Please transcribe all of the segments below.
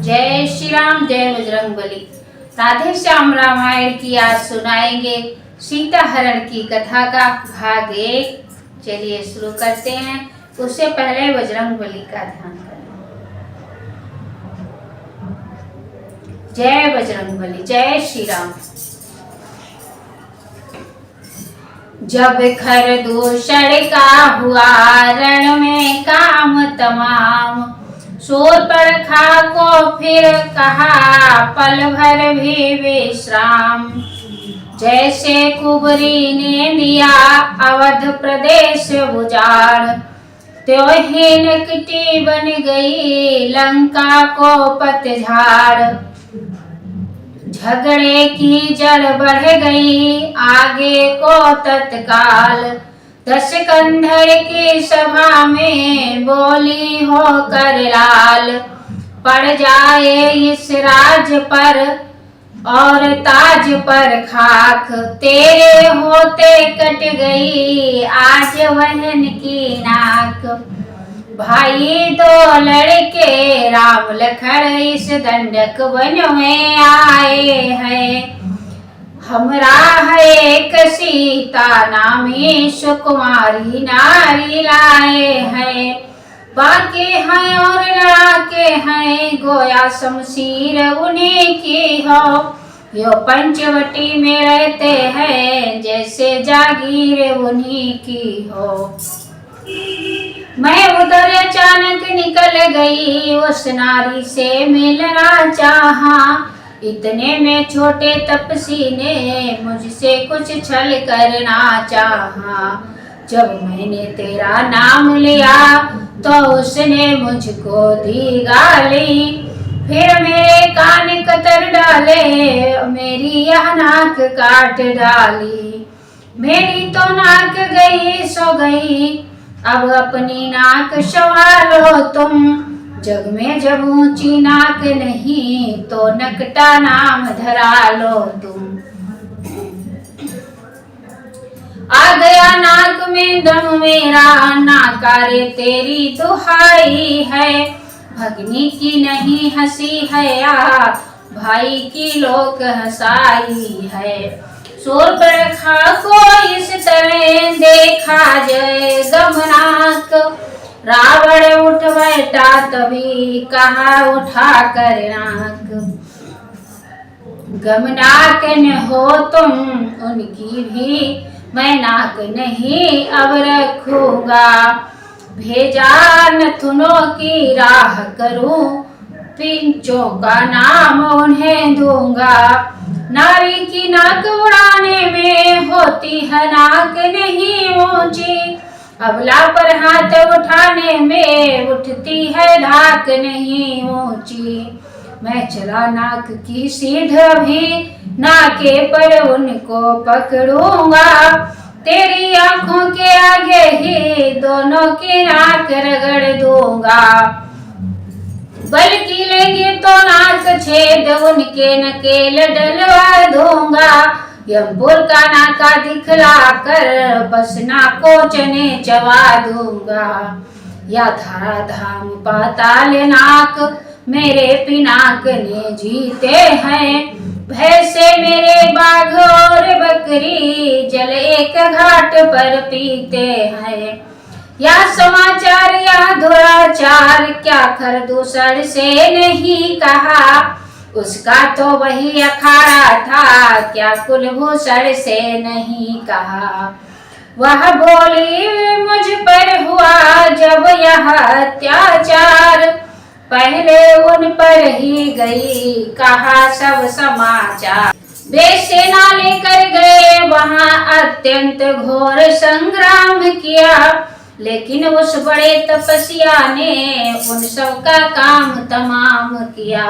जय श्री राम, जय बजरंगबली। राधे श्याम रामायण की आज सुनाएंगे सीता हरण की कथा का भाग 1। चलिए शुरू करते हैं। उससे पहले बजरंगबली का ध्यान करें। जय बजरंगबली, जय श्री राम। जब खरदूषण का हुआ रण में काम तमाम, शूर्पणखा को फिर कहा पल भर भी विश्राम। जैसे कुबरी ने दिया अवध प्रदेश उजाड़, त्यों ही नकटी बन गई लंका को पतझाड़। झगड़े की जड़ बढ़ गई आगे को तत्काल, दशकंधर की सभा में बोली होकर लाल। पड़ जाए इस राज पर और ताज पर खाक, तेरे होते कट गई आज बहन की नाक। भाई दो लड़के राम लखन इस दंडक वन में आए हैं। हमरा है एक सीता नामी सुकुमारी नारी लाए हैं। बाकी हैं और लड़ाके हैं गोया शमशीर उन्हीं की हो। यो पंचवटी में रहते हैं जैसे जागीर उन्हीं की हो। मैं उधर अचानक निकल गई उस नारी से मिलना चाहा। इतने में छोटे तपसी ने मुझसे कुछ छल करना चाहा। जब मैंने तेरा नाम लिया तो उसने मुझको दी गाली। फिर मेरे कान कतर डाले, मेरी यह नाक काट डाली। मेरी तो नाक गई सो गई, अब अपनी नाक संभालो तुम। जग में जब ऊंची नाक नहीं तो नकटा नाम धरा लो तुम। आ गया नाक में दम मेरा, नाकारे तेरी दुहाई है। भगनी की नहीं हंसी है या भाई की लोक हंसाई है। शूर्पणखा को इस तरह देखा जय गमनाक, रावण उठ बैठा तभी कहा उठा कर नाक। गमनाक न हो तुम उनकी भी, मैं नाक नहीं अब रखूंगा। भेजा नथुनों की राह करूं, पिंचों का नाम उन्हें दूंगा। नारी की नाक उड़ाने में होती है नाक नहीं ऊंची, अबला पर हाथ उठाने में उठती है धाक नहीं ऊंची। मैं चला नाक की सीध भी, नाके पर उनको पकड़ूंगा। तेरी आंखों के आगे ही दोनों की नाक रगड़ दूंगा। बल्कि लेंगे तो नाक छेद उनके नकेल डलवा दूंगा। यमपुर का नाका दिखला कर बस नाकोचने चबा दूंगा। या धारा धाम पाताल नाक मेरे पिनाक ने जीते हैं। भैंसे मेरे बाघ और बकरी जल एक घाट पर पीते हैं। या समाचार या दुराचार क्या खरदूषण से नहीं कहा। उसका तो वही अखाड़ा था क्या कुलभूषण से नहीं कहा। वह बोली मुझ पर हुआ जब यह अत्याचार, पहले उन पर ही गई कहा सब समाचार। वे सेना लेकर गए वहां अत्यंत घोर संग्राम किया, लेकिन उस बड़े तपस्या ने उन सब का काम तमाम किया।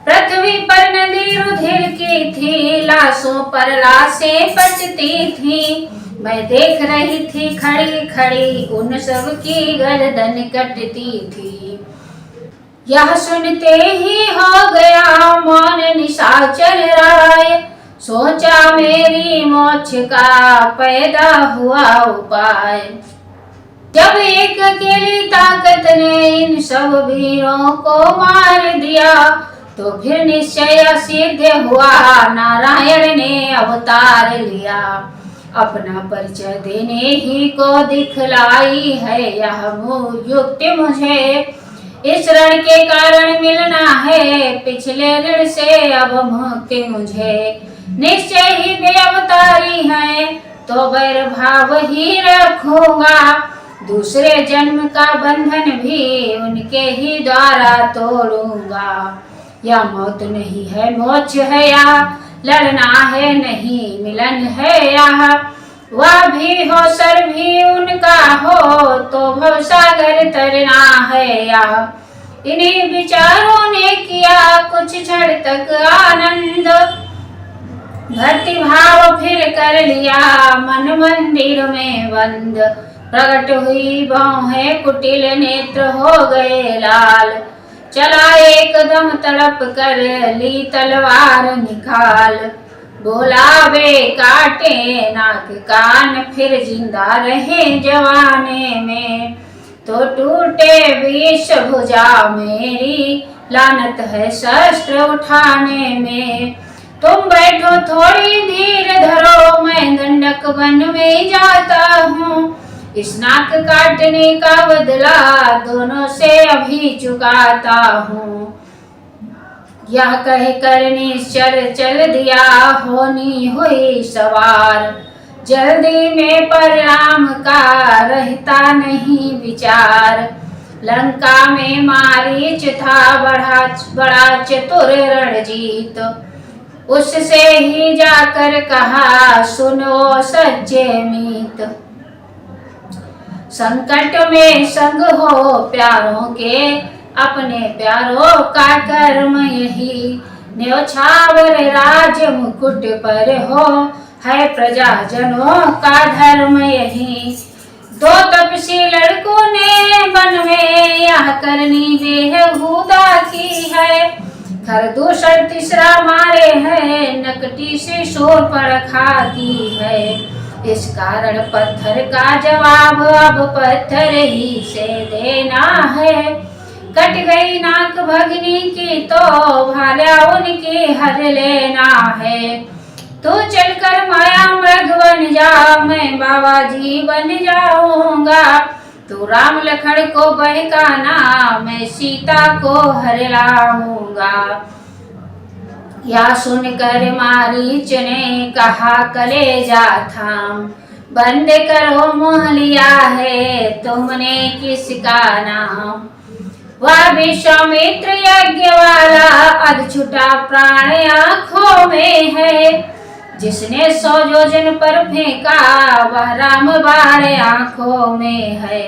पृथ्वी पर नदी रुधिर की थी, लाशों पर लाशें पचती थी। मैं देख रही थी खड़ी खड़ी उन सब की गर्दन कटती थी। यह सुनते ही हो गया मौन निशाचर राय, सोचा मेरी मोक्ष का पैदा हुआ उपाय। जब एक अकेली ताकत ने इन सब वीरों को मार दिया, तो फिर निश्चय सिद्ध हुआ, नारायण ने अवतार लिया। अपना परिचय देने ही को दिखलाई है यह युक्ति मुझे, इस ऋण के कारण मिलना है पिछले ऋण से अब मुक्ति मुझे। निश्चय ही वे अवतारी है तो वैर भाव ही रखूंगा, दूसरे जन्म का बंधन भी उनके ही द्वारा तोड़ूंगा। या मौत नहीं है मोक्ष है, या लड़ना है नहीं मिलन है, या वह भी हो सर भी उनका हो तो भवसागर तरना है। या इन्हीं विचारों ने किया कुछ क्षण तक आनंद, भक्ति भाव फिर कर लिया मन मंदिर में बंद। प्रकट हुई बाहें कुटिल नेत्र हो गए लाल, चला एकदम तड़प कर ली तलवार निकाल। बोला वे काटे नाक कान फिर जिंदा रहे जवाने में, तो टूटे विष भुजा मेरी लानत है शस्त्र उठाने में। तुम बैठो थोड़ी धीर धरो मैं दंडक वन में जाता हूँ, इस नाक काटने का बदला दोनों से अभी चुकाता हूँ। यह कह कर निश्चर चल दिया होनी हुई सवार, जल्दी में परिणाम का रहता नहीं विचार। लंका में मारीच था बड़ा चतुर रणजीत, उससे ही जाकर कहा सुनो सच्चे मीत। संकट में संग हो प्यारों के, अपने प्यारों का कर्म यही। न्योछावर राज मुकुट पर हो, है प्रजाजनों का धर्म यही। दो तपसी लड़कों ने वन में यह करनी बेहुदा की है, खरदूषण तीसरा मारे है नकटी से शोर पर खाती है। इस कारण पत्थर का जवाब अब पत्थर ही से देना है। कट गई नाक भगनी की तो भाला उनकी हर लेना है। तू चलकर माया मृग बन जा मैं बाबा जी बन जाऊंगा, तू राम लखन को बहकाना मैं सीता को हर लाऊंगा। या सुनकर मारीच ने कहा कलेजा थाम, बंद करो मुँह लिया है तुमने किसका नाम। वह विश्वामित्र यज्ञ वाला अधछुटा प्राण आँखों में है, जिसने 100 योजन पर फेंका वह राम बाण आँखों में है।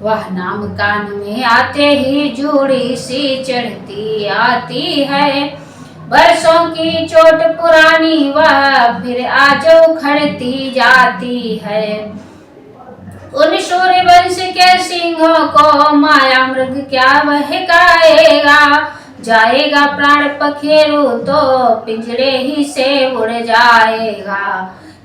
वह नाम कान में आते ही जूड़ी सी चढ़ती आती है, बरसों की चोट पुरानी वह फिर आज उखड़ती जाती है। उन सूर्य वंश के सिंहों को माया मृग क्या बहकाएगा, जाएगा प्राण पखेरु तो पिंजरे ही से उड़ जाएगा।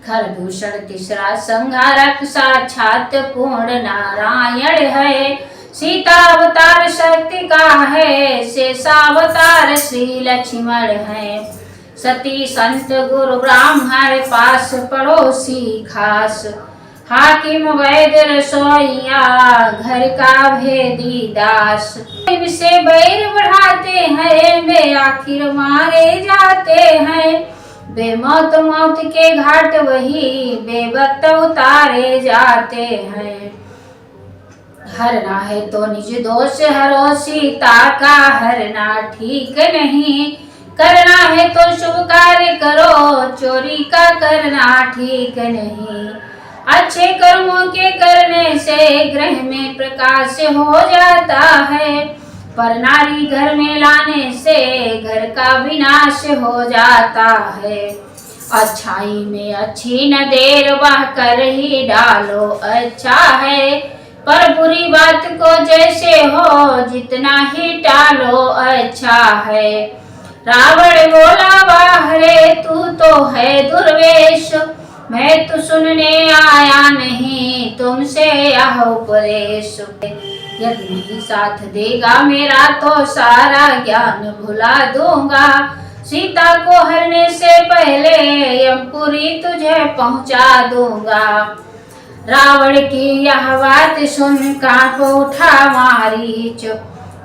खरदूषण तीसरा संहारक साक्षात पूर्ण नारायण है, सीता अवतार शक्ति का है शेषावतार श्री लक्ष्मण है। सती संत गुरु ब्राह्मण पास पड़ोसी खास, हाकिम वैद्य रसोइया घर का भेदी दास। इनसे बैर बढ़ाते हैं वे आखिर मारे जाते हैं, बेमौत मौत के घाट वही बेवक्त उतारे जाते हैं। हरना है तो निज दोष हरो सीता का हरना ठीक नहीं, करना है तो शुभ कार्य करो चोरी का करना ठीक नहीं। अच्छे कर्मों के करने से ग्रह में प्रकाश हो जाता है, पर नारी घर में लाने से घर का विनाश हो जाता है। अच्छाई में अच्छी न देर वह कर ही डालो अच्छा है, पर बुरी बात को जैसे हो जितना ही टालो अच्छा है। रावण बोला वाह रे तू तो है दुर्वेश, मैं तो सुनने आया नहीं तुमसे यह उपदेश, यदि नहीं साथ देगा मेरा तो सारा ज्ञान भुला दूंगा। सीता को हरने से पहले यमपुरी तुझे पहुंचा दूंगा। रावण की यह बात सुन कांप उठा मारीच,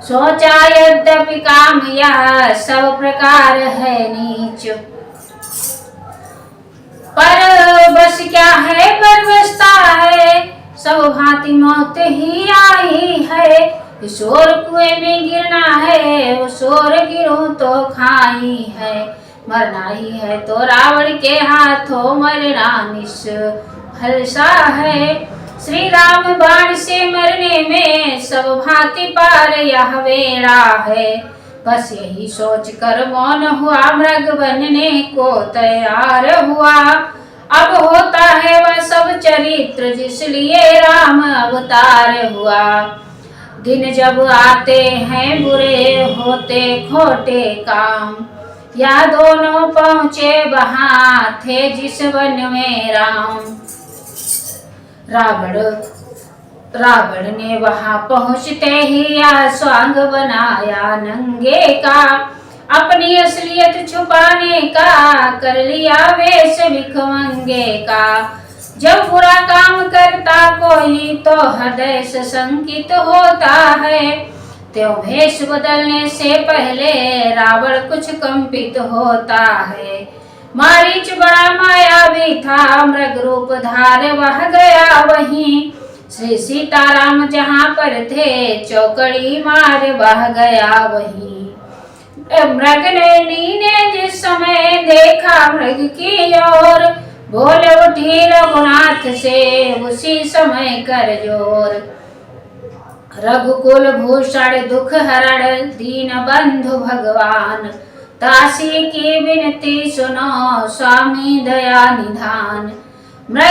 सोचा यद्यपि काम यह सब प्रकार है नीच। पर बस क्या है बर्वस्ता है, सब भांति मौत ही आई है। शोर कुएं में गिरना है, वो शोर गिरूं तो खाई है। मरना ही है तो रावण के हाथों मरना निष्फल सा है। श्री राम बाण से मरने में सब भांति पार यह बेड़ा है। बस यही सोच कर मौन हुआ, मृग बनने को तैयार हुआ। अब होता है वह सब चरित्र जिसलिए राम अवतार हुआ। दिन जब आते हैं बुरे होते खोटे काम, या दोनों पहुँचे वहाँ थे जिस वन में राम। रावण ने वहां पहुंचते ही यह स्वांग बनाया नंगे का। अपनी असलियत छुपाने का कर लिया वेश भिखमंगे का। जब बुरा काम करता कोई तो हृदय से शंकित होता है, त्यों भेष बदलने से पहले रावण कुछ कंपित होता है। मारीच बड़ा मायावी था, मृग रूप धार वह गया वहीं। श्री सीताराम जहाँ पर थे चौकड़ी मार बह गया वहीं। मृग ने जिस समय देखा मृग की ओर, बोल उठी रघुनाथ से उसी समय कर जोर। रघुकुल भूषण दुख हरण दीन बंधु भगवान, दासी की विनती सुनो स्वामी दया निधान। मृग